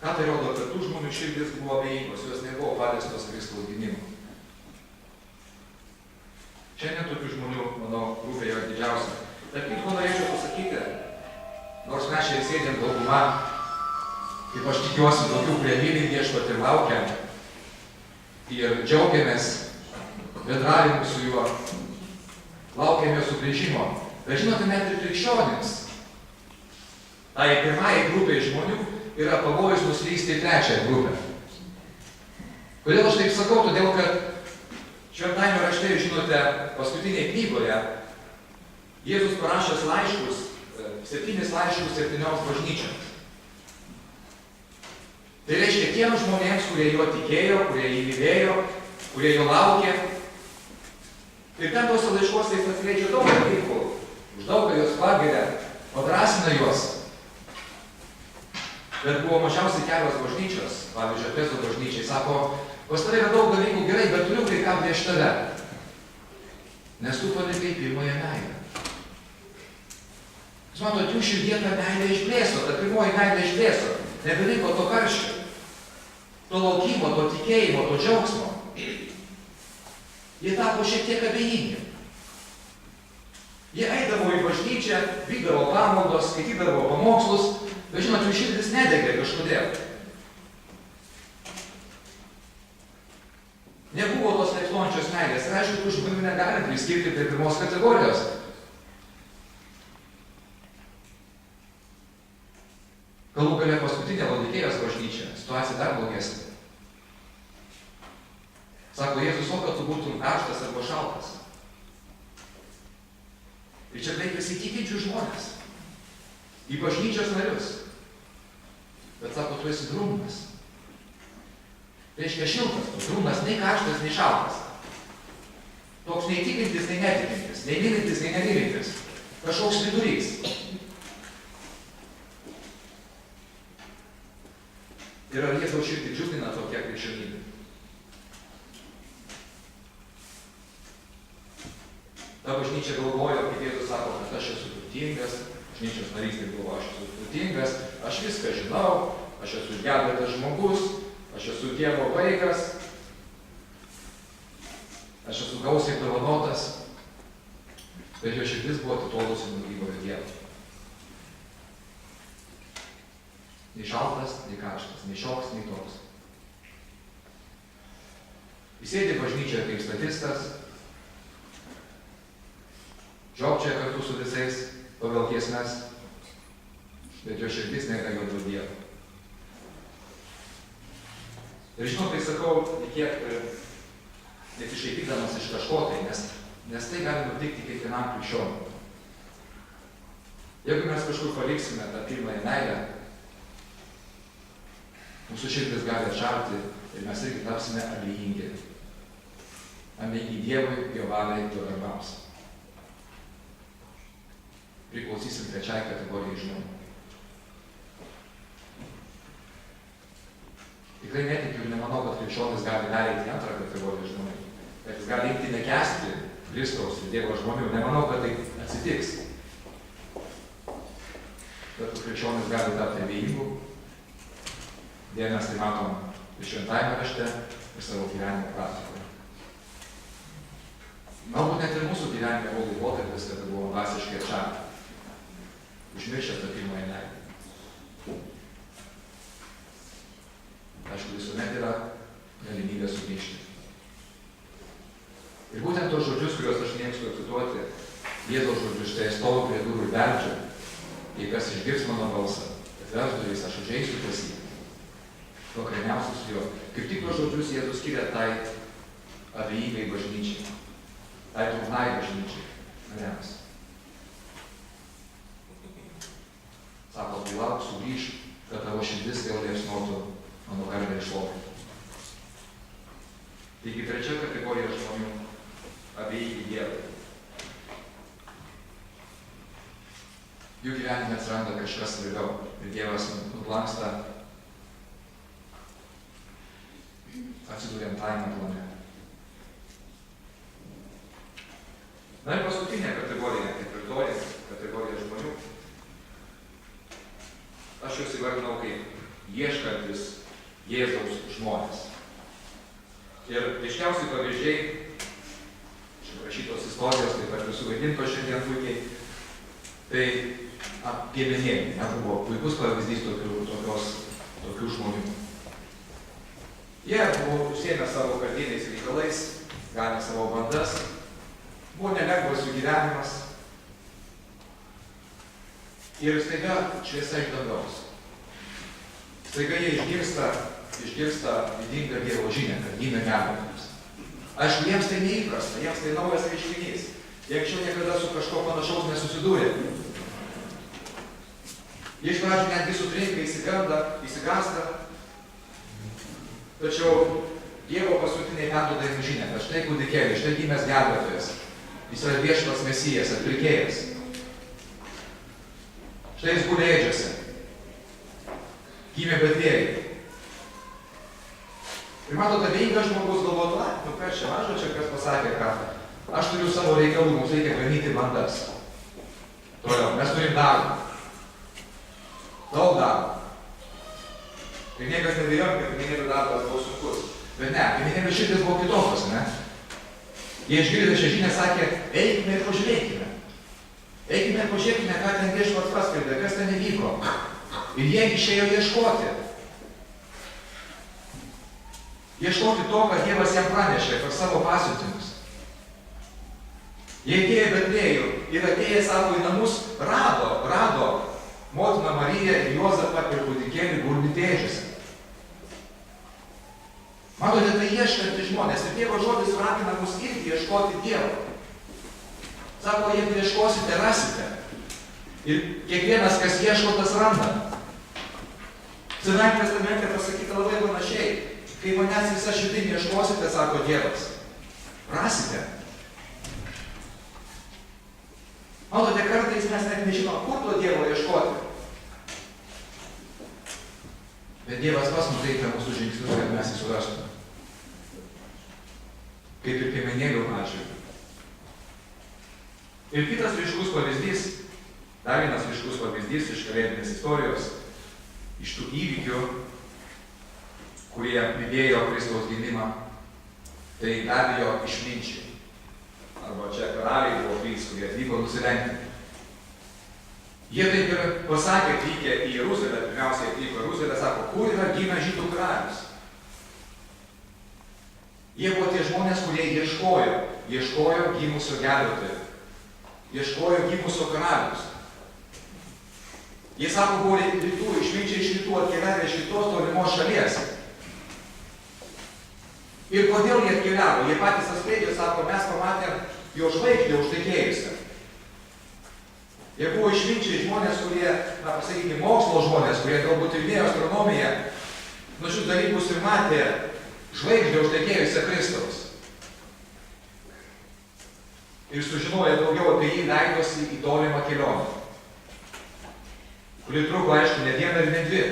Ką tai rodo, kad tų žmonių širdis buvo abejingos, jos nebuvo paliestos Kristaus gimimo. Šiandien tokių žmonių, mano grupė yra didžiausia. Tarp kitko norėčiau pasakyti, nors mes čia sėdėm dauguma, kaip aš tikiuosi, tokių, kurie myli viešpatį ir laukia ir džiaugiamės bendravimu su juo, laukiame sugrįžimo. Bet žinote, net ir krikščionys, tai pirmai grupiai žmonių yra pavojus nuslysti į trečiąją grupę. Kodėl aš taip sakau? Todėl, kad šventajame rašte, žinote, paskutinėje knygoje Jėzus parašęs laiškus, 7 laiškus 7 bažnyčioms. Tai reiškia tiems žmonėms, kurie juo tikėjo, kurie jį mylėjo, kurie jo laukia. Ir ten tose laiškose jis atskleidžia daug dalykų, už daugą juos pagiria, padrasina juos. Bet buvo mažiausiai kelios bažnyčios, pavyzdžiui, Efeso bažnyčiai, sako, pas tave yra daug dalykų gerai, bet turiu kai ką prieš tave. Nes tu palikai pirmąją meilę. Jūs matot, jų širdie ta meilė išblėso, ta pirmoji meilė išblėso. Nebeliko to karščio, to laukimo, to tikėjimo, to džiaugsmo. Jie tapo šiek tiek abejingi. Jie eidavo į bažnyčią, vykdavo pamaldos, skaitydavo pamokslus, bet žinot, jų širdis nedegė kažkodėl. Nebuvo tos liepsnojančios meilės. Ir aišku, tų žmonių negalim priskirti prie pirmos kategorijos. Galų gale paskutinė Laodikėjos bažnyčia, situacija dar blogesnė. Sako, Jėzus, o kad tu būtum karštas arba šaltas. Ir čia beveik visi tikinčių žmonės. Į bažnyčios narius. Bet sako, tu esi drungnas. Tai reiškia šiltas, tu drungnas, nei karštas, nei šaltas. Toks nei tikintis, nei netikintis, nei mylintis, nei nemylintis. Kažkoks vidurys. Ir ar Jėzaus širdį džiugina tokia krikščionybė? Ta bažnyčia galvojo, kaip Jėzus sako, kad aš esu turtingas, bažnyčios narys taip galvoja, aš esu turtingas, aš viską žinau, aš esu išgelbėtas žmogus, aš esu Dievo vaikas, aš esu gausiai dovanotas, bet jo širdis buvo atitolusi nuo gyvojo Dievo. Nei šaltas, nei karštas, nei šioks, nei toks. Jis sėdi bažnyčioje kaip statistas, žiopčia kartu su visais pagal giesmes, bet jo širdis nėra jo dėl Dievo. Ir žinot, tai sakau, kiek nesišaipydamas iš kažko tai, nes tai gali nutikti kiekvienam krikščioniui. Jeigu mes kažkur paliksime tą pirmąją meilę, mūsų širdis gali atšalti ir mes irgi tapsime abejingi. Abejingi Dievui, jo valiai, jo darbams. Priklausysim trečiai kategorijai žmonių. Tikrai netikiu ir nemanau, kad krikščionis gali pereiti į antrą kategoriją žmonių. Kad jis gali imti nekęsti Kristaus ir Dievo žmonių. Nemanau, kad tai atsitiks. Bet krikščionis gali tapti abejingu. Dėl mes tai matom ir šventajame rašte, ir savo gyvenimo praktikoje. Galbūt net ir mūsų gyvenime buvo laikotarpis, kad buvo dvasiškai atšalę. Užmiršę tą pirmąją meilę. Aišku, visuomet yra galimybė sugrįžti. Ir būtent tos žodžius, kuriuos aš mėgstu cituoti, Jėzaus žodžius, štai stoviu prie durų ir beldžiu, jei kas išgirs mano balsą, atvers durys, aš užeisiu pas jį. Pakraniausius jo. Kaip tik tos žodžius Jėzus skiria tai abejingai bažnyčiai, tai trumnai bažnyčiai, nariams. Sako, tai lauk, sugrįš, kad tavo širdis vėl liepsnotų mano garbę ir šlovę. Taigi trečia kategorija žmonių - abejingi Dievui. Jų gyvenime atsiranda kažkas svarbiau ir Dievas nublanksta atsidūrė antrajame plane. Na ir paskutinė kategorija, ketvirtoji kategorija žmonių. Aš juos įvardinau kaip ieškantis Jėzaus žmonės. Ir aiškiausiai pavyzdžiai, čia rašytos istorijos, taip pat visų vaidintos šiandien puikiai, tai piemenėliai nebuvo puikus pavyzdys tokių žmonių. Jie buvo užsiėmę savo kasdieniais reikalais, ganė savo bandas, buvo nelengvas jų gyvenimas. Ir staiga šviesa iš dangaus. Staiga jie išgirsta vidingą Dievo žinią, kad gimė gelbėtojas. Aišku, jiems tai neįprasta, jiems tai naujas reiškinys. Jie anksčiau niekada su kažko panašaus nesusidūrė. Jie iš pradžių netgi sutrinka, įsiganda, tačiau Dievo paskutiniai perduodami žinią, kad štai kūdikėlis, štai gimęs gelbėtojas. Jis yra viešpats Mesijas, atpirkėjas. Štai jis guli ėdžiose. Gimė Betlėjuje. Ir matote, abejingas žmogus galvotų, nu kas čia mažo, čia kas pasakė, ką aš turiu savo reikalų, mums reikia ganyti bandas. Toliau, mes turim darbą. Daug darbą. Ir niekas nebijom, kad piemenėlių darbas buvo sunkus. Bet ne, piemenėlių širdis buvo kitokios, ne? Jie išgirdę šią žinią sakė, eikime ir pažiūrėkime. Eikime ir pažiūrėkime, ką ten viešpats paskelbė, kas ten įvyko. Ir jie išėjo ieškoti. Ieškoti to, ką Dievas jam pranešė per savo pasiuntinius. Jie atėjo į Betlėjų ir atėję savo į namus rado motiną Mariją ir Juozapą ir kūdikėlį gulintį ėdžiose. Matote, tai ieškantys žmonės ir Dievo žodis ragina mus irgi ieškoti Dievo. Sako, jeigu ieškosite, rasite. Ir kiekvienas, kas ieško, tas randa. Senajame testamente pasakyta labai panašiai. Kai manęs visą širdim ieškosite, sako Dievas, rasite. Matote, kartais mes net nežinom, kur to Dievo ieškoti. Bet Dievas pas nukreipia mūsų žingsnius, kad mes jį surastume. Kaip ir piemenėlių atžvilgiu. Ir kitas ryškus pavyzdys, dar vienas ryškus pavyzdys iš kalėdinės istorijos, iš tų įvykių, kurie lydėjo Kristaus gimimą, tai be abejo išminčiai. Arba čia karaliai buvo trys, kurie atvyko nusilenkti. Jie taip ir pasakė, atvykę į Jeruzalę, pirmiausiai atvyko į Jeruzalę, sako, kur yra gimęs žydų karalius? Jie buvo tie žmonės, kurie ieškojo gimusio gelbėtojo, ieškojo gimusio karalius. Jie sako, buvo rytų, išminčiai iš rytų atkeliavę iš kitos tolimos šalies. Ir kodėl jie atkeliavo? Jie patys atskleidė, sako, mes pamatėm jo žvaigždę užtekėjusią. Jie buvo išminčiai žmonės, kurie, na, pasakykime, mokslo žmonės, kurie galbūt tyrinėjo astronomiją, nuo šių dalykus ir matė žvaigždę užtekėjusią Kristaus. Ir sužinoję daugiau apie jį, leidosi į tolimą kelionę, kuri truko, aišku, ne dieną ir ne dvi.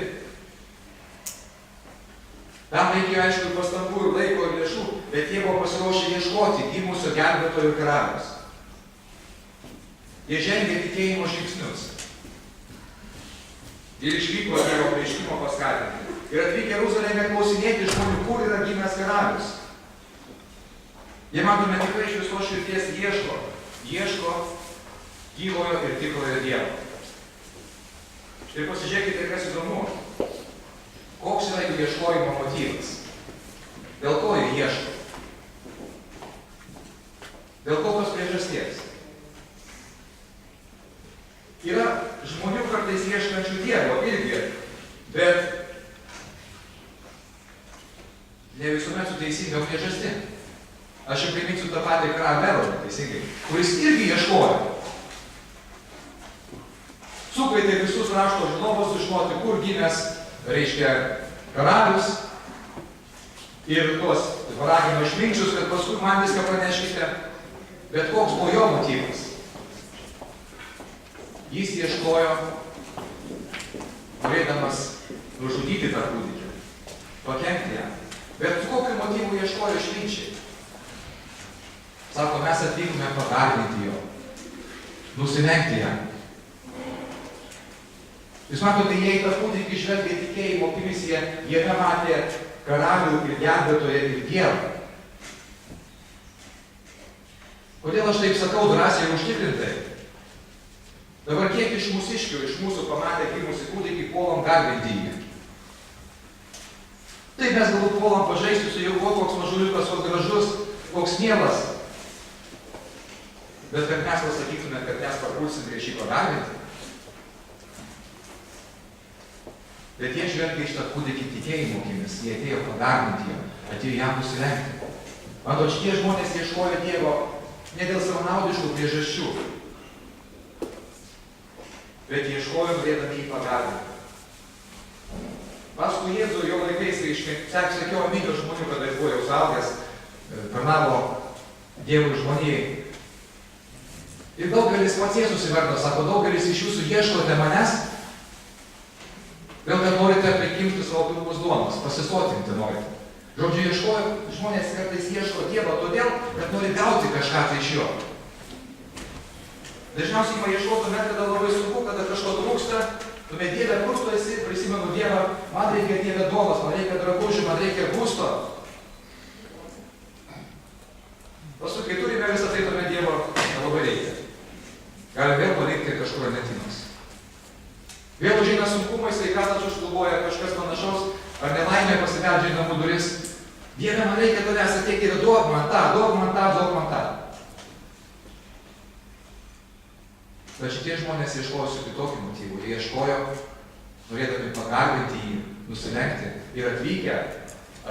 Tam reikėjo, aišku, pastangų ir laiko ir lėšų, bet jie buvo pasiruošę ieškoti gimusio gelbėtojo karaliaus. Jie žengė tikėjimo žingsnius. Ir išvyko Dievo apreiškimo paskatinti. Ir atvykę Jeruzalėje klausinėti žmonių, kur yra gimęs karalius. Jie, matome, tikrai iš visos širdies ieško gyvojo ir tikrojo Dievo. Štai pasižiūrėkite, kas įdomu. Koks yra jų ieškojimo motyvas? Dėl ko jie ieško? Dėl kokios priežasties? Yra žmonių kartais ieškančių Dievo irgi, bet ne visuomet su teisinga priežastim. Aš jau priminsiu tą patį karalių Erodą, teisingai, kuris irgi ieškojo. Sukvietė visus rašto žinovus sužinoti, kur gimęs, reiškia, karalius, ir tuos paragino išminčius, kad paskui man viską praneškite. Bet koks buvo jo motyvas? Jis ieškojo, norėdamas nužudyti tą kūdikį, pakenkti jam. Bet kokiu motyvu ieškojo išminčiai? Sako, mes atvykome pagarbinti jo, nusilenkti jam. Jūs matote, jie į tą kūdikį žvelgia tikėjimo akimis, jie matė karalių ir gelbėtoją ir Dievą. Kodėl aš taip sakau drąsiai ir užtikrintai? Dabar kiek iš mūsiškių, iš mūsų pamatę gimusį kūdikį, puolam garbinti jį? Taip mes galbūt puolam pažaisti su juo, koks mažuliukas, koks gražus, koks mielas. Bet kad mes pasakytume, kad mes papulsim prieš jį pagarbinti. Bet jie žvelgia iš tą kūdikį tikėjimo akimis, jie atėjo pagarbinti jo, atėjo jam nusilenkti. Matot, šitie žmonės ieškojo Dievo ne dėl savanaudiškų priežasčių, bet ieškojo norėdami jį pagarbinti. Paskui Jėzų jo laikais, kai sekiau aminių žmonių, kada jis buvo jau suaugęs, tarnavo Dievui žmonijai. Ir daugelis pats Jėzus įvardino, sako, daugelis iš jūsų ieškote manęs, vėl kad norite prikimti savo pilvus duonos, pasisotinti norite. Žodžiu, ieškojo, žmonės kartais ieško Dievo todėl, kad nori gauti kažką tai iš jo. Dažniausiai ima ieškoti tuomet, kada labai sunku, kada kažko trūksta, tuomet Dieve, kur tu esi, prisimenu Dievą, man reikia Dieve duonos, man reikia drabužių, man reikia būsto. Paskui, kai turime visą tai, tuomet Dievo nelabai reikia. Gali vėl palikti kažkur netimas. Vėl užeina sunkumai, sveikatas užšlubuoja, kažkas panašaus, ar nelaimė pasibeldžia į namų duris. Dieve, man reikia tavęs, ateik ir duok man tą, duok man tą, duok man tą. Bet šitie žmonės ieškojo su kitokiu motyvu. Jie ieškojo, norėdami pagarbinti jį, nusilenkti ir atvykę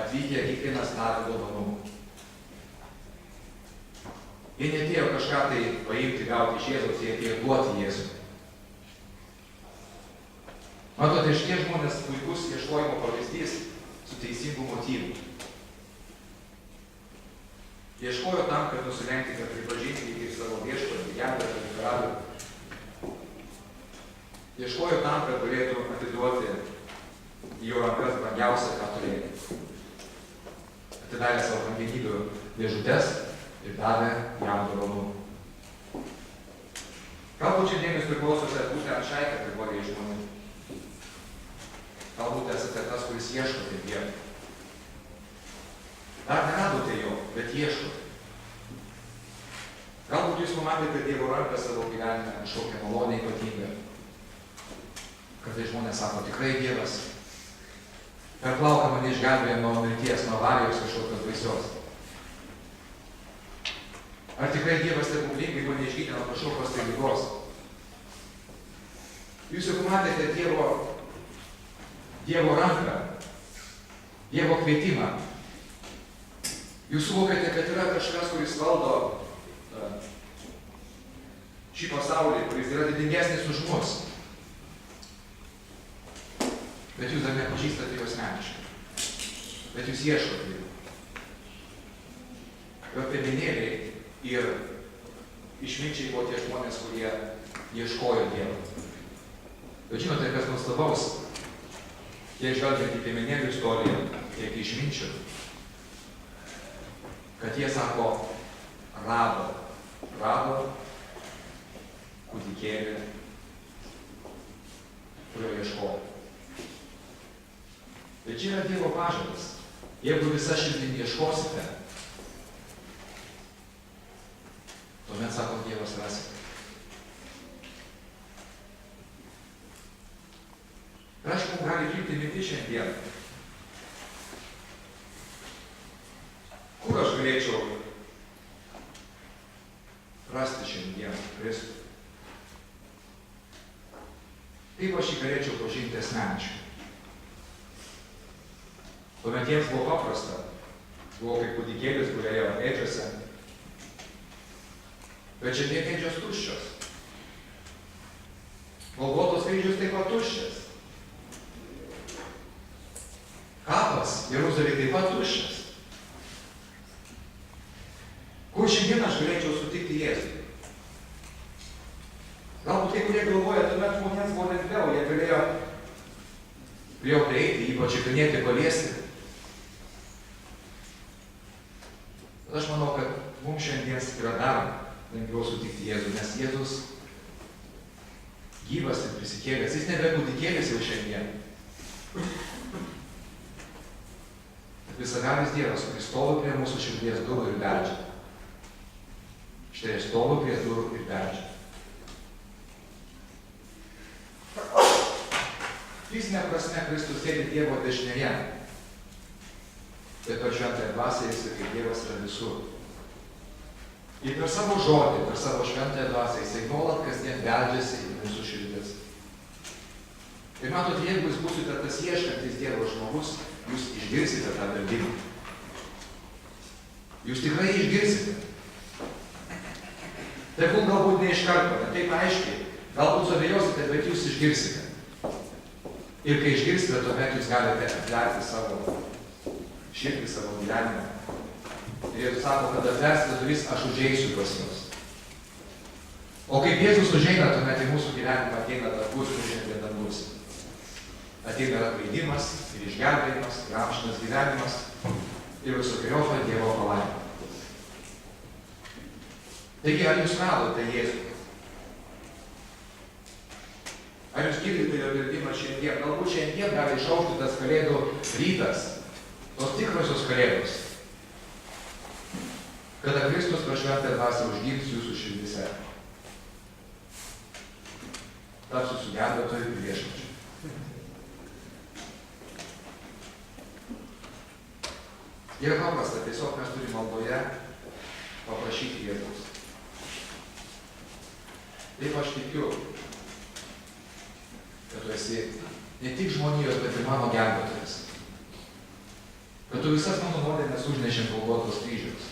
kiekvienas davė dovanų. Jie neatėjo kažką tai paimti, gauti iš Jėzaus, jie atėjo duoti Jėzų. Matote, šitie žmonės puikus ieškojimo pavyzdys su teisingu motyvu. Ieškojo tam, kad nusilenkti, kad pripažinti jį kaip savo viešpatį, gelbėtoją ir karalių. Ieškojo tam, kad galėtų atiduoti į jo rankas brangiausią, ką turėjo. Atidarė savo brangenybių dėžutes ir davė jam dovanų. Galbūt šiandien jūs priklausote būtent šiai kategorijai žmonių. Galbūt esate tas, kuris ieškote Dievo. Dar neradote jo, bet ieškote. Galbūt jūs pamatėte Dievo ranką savo gyvenime, kažkokią malonę ypatingą. Kartais žmonės sako, tikrai Dievas per plauką mane išgelbėjo nuo mirties, nuo avarijos kažkokios baisios. Ar tikrai Dievas stebuklingai mane išgydė nuo kažkokios tai ligos? Jūs jau pamatėte Dievo ranką, Dievo kvietimą. Jūs suvokėte, kad yra kažkas, kuris valdo šį pasaulį, kuris yra didingesnis už mus. Bet jūs dar nepažįstate jo asmeniškai. Bet jūs ieškote jų. Jo piemenėliai ir išminčiai buvo tie žmonės, kurie ieškojo Dievo. Bet žinote, kas nuostabaus, tiek žvelgiant į piemenėlių istoriją, tiek išminčių, kad jie sako, rado kūdikėlį, kurio ieškojo. Bet čia yra Dievo pažadas. Jeigu visa širdimi ieškosite, tuomet, sako Dievas, rasite. Ir aišku, mums gali kilti mintis šiandien. Kur aš galėčiau rasti šiandien Kristų? Kaip aš jį galėčiau pažinti asmeniškai? Tuomet jiems buvo paprasta. Buvo kaip kūdikėlis, gulėjo ėdžiose. Bet šiandien ėdžios tuščios. Golgotos kryžius taip pat tuščias. Kapas Jeruzalėje taip pat tuščias. Kur šiandien aš galėčiau sutikti Jėzų? Galbūt kai kurie galvoja, tuomet žmonėms buvo lengviau, jie galėjo prie jo prieiti, ypač įkalnėti, paliesti. Bet aš manau, kad mums šiandien yra dar lengviau sutikti Jėzų, nes Jėzus gyvas ir prisikėlęs, jis nebe kūdikėlis jau šiandien. Visagalis Dievas, kuris stovi prie mūsų širdies durų ir beldžia. Štai aš stoviu prie durų ir beldžia. Fizinė prasme Kristus sėdi Dievo dešinėje, bet per šventąją dvasią jis kaip Dievas yra visur. Ir per savo žodį, per savo šventąją dvasią jisai nuolat kasdien beldžiasi į mūsų širdis. Ir matot, jeigu jūs būsite tas ieškantis Dievo žmogus, jūs išgirsite tą beldimą. Jūs tikrai išgirsite. Tegul galbūt ne iš karto, ne taip aiškiai, galbūt suabejosite, bet jūs išgirsite. Ir kai išgirsite, tuomet jūs galite atverti savo širdį, savo gyvenimą. Ir Jėzus sako, kad atversite duris, aš užeisiu pas jūs. O kaip Jėzus užeina, tuomet į mūsų gyvenimą ateina dangus, kur šiandien dangus. Ateina ir atleidimas, ir išgelbėjimas, ir amžinas gyvenimas, ir visokiojopa Dievo palaima. Taigi, ar jūs radote Jėzų? Ar jūs girdite jo girdimą šiandien? Galbūt šiandien gali išaušti tas kalėdų rytas, tos tikrosios kalėdos, kada Kristus per šventąją dvasią užgims jūsų širdise. Tapsiu su gelbėtoju ir viešpačiu. Yra paprasta, tiesiog mes turime maldoje paprašyti Jėzaus. Taip aš tikiu, kad tu esi ne tik žmonijos, bet ir mano gelbėtojas. Kad tu visas mano nuodėmes užneši ant Golgotos kryžiaus.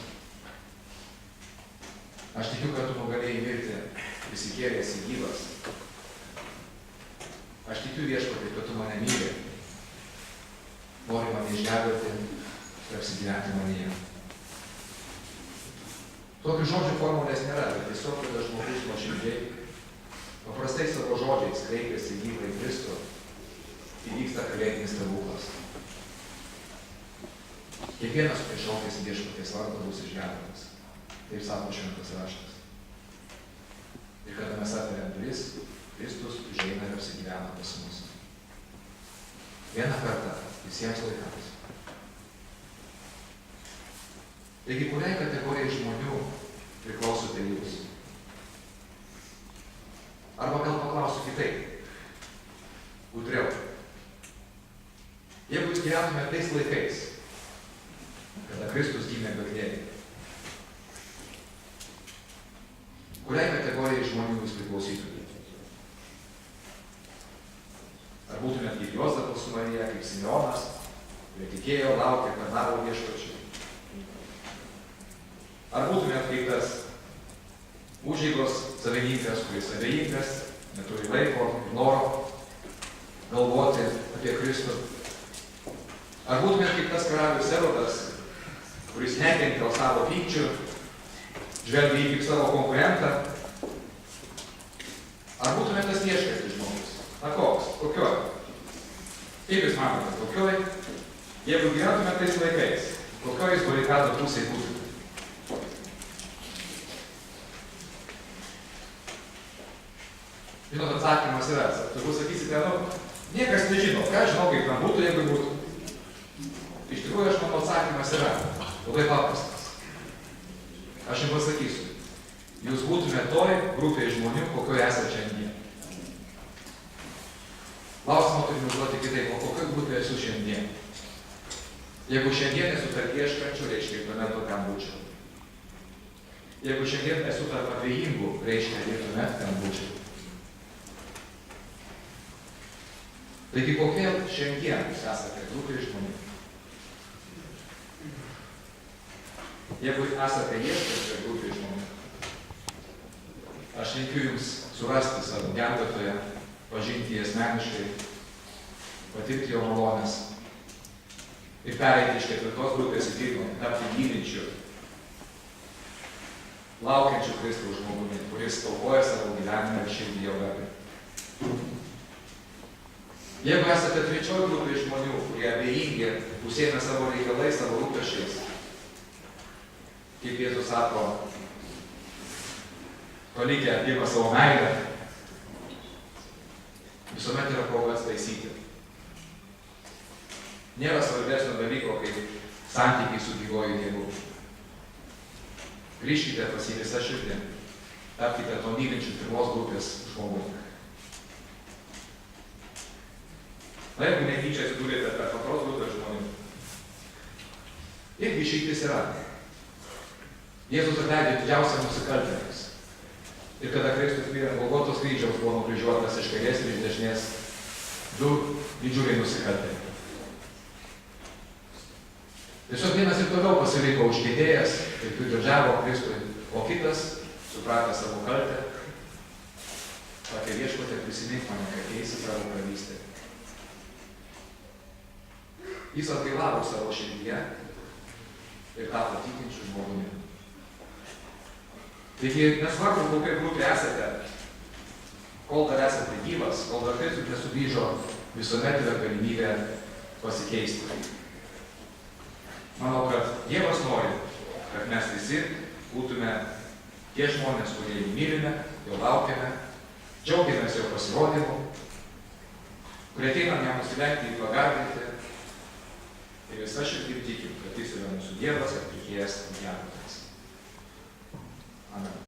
Aš tikiu, kad tu nugalėjai mirti, prisikėlęs į gyvas. Aš tikiu viešpatie, kad tu mane myli. Nori mane išgelbėti ir apsigyventi manyje. Tokių žodžių formulės nėra, bet tiesiog, kada žmogus nuoširdžiai, paprastai savo žodžiais kreipiasi į gyvą į Kristų, įvyksta kalėdinis stebuklas. Kiekvienas, kuris šaukėsi viešpaties vardą, bus išgelbėtas. Taip sako šventas raštas. Ir kada mes atveriam duris, Kristus užeina ir apsigyvena pas mus. Vieną kartą, visiems laikams. Taigi, kuriai kategorijai žmonių priklausote jūs? Arba gal paklausiu kitaip, gudriau. Jeigu jūs gyventumėte tais laikais, kada Kristus gimė Betlėjuje, kuriai kategorijai žmonių jūs priklausytumėte? Ar būtumėte kaip Jozapas su Marija, kaip Simeonas, kurie tikėjo, laukė, tarnavo viešpačiui? Ar būtumėte kaip tas užeigos savininkas, kuris abejingas, neturi laiko ir noro galvoti apie Kristų? Ar būtumėte kaip tas karalius Erodas, kuris nekentė dėl savo pykčių, žvelgia jį kaip savo konkurentą? Ar būtumėte tas ieškantis žmogus? Na koks? Kokioj? Kaip jūs manote, kokioj? Jeigu gyventumėte tais laikais, kokioj jūs barikadų pusėje būtumėte? Žinot, atsakymas yra, turbūt sakysite, niekas nežino, ką žinau, kaip man būtų, jeigu būtų. Iš tikrųjų, aš manau, atsakymas yra labai paprastas. Aš jums pasakysiu, jūs būtumėte toj grupėje žmonių, kokioje esate šiandien. Klausimą turime užduoti kitaip, o kokioje grupėje esu šiandien? Jeigu šiandien esu tarp ieškančių, reiškia, tuomet tokiam būčiau. Jeigu šiandien esu tarp abejingų, reiškia, tuomet ten būčiau. Taigi, kokie šiandien jūs esate grupė žmonių? Jeigu esate ieškančią grupė žmonių, aš linkiu jums surasti savo gelbėtoją, pažinti jį asmeniškai, patirti jo malonės ir pereiti iš 4 grupės į 1, tapti mylinčiu, laukiančiu Kristaus žmogumi, kuris aukoja savo gyvenimą ir širdį jo garbei. Jeigu esate 3 grupė žmonių, kurie abejingi, užsiėmė savo reikalais, savo rūpesčiais, kaip Jėzus sako, palikę pirmą savo meilę, visuomet yra proga atstaisyti. Nėra svarbesnio dalyko, kaip santykiai su gyvuoju Dievu. Grįžkite pas jį visą širdį, tapkite to mylinčių 1 grupės žmogumi. Na, jeigu netyčia atsidūrėte tarp 2 grupės žmonių, irgi išeitis yra. Jėzus atleidžia didžiausią nusikaltėlius. Ir kada Kristus mirė ant Golgotos kryžiaus, buvo nukryžiuotas iš kairės ir iš dešinės 2 didžiuliai nusikaltėliai. Tiesiog vienas ir toliau pasiliko užkietėjęs ir piktžodžiavo Kristui, o kitas, supratęs savo kaltę, sakė: viešpatie, prisimink mane, kad eisi savo karalystę. Jis atgailavo savo širdyje ir tapo tikinčiu žmogumi. Taigi, nesvarbu, kokia grupė esate, kol dar esate gyvas, kol dar Kristus nesugrįžo, visuomet yra galimybė pasikeisti. Manau, kad Dievas nori, kad mes visi būtume tie žmonės, kurie jį mylime, jo laukiame, džiaugiamės jo pasirodymu, kurie ateinam jam nusilenkti ir pagarbinti. Ir visa širdim tikim, kad jis yra mūsų Dievas, atpirkėjas ir gelbėtojas. Amen.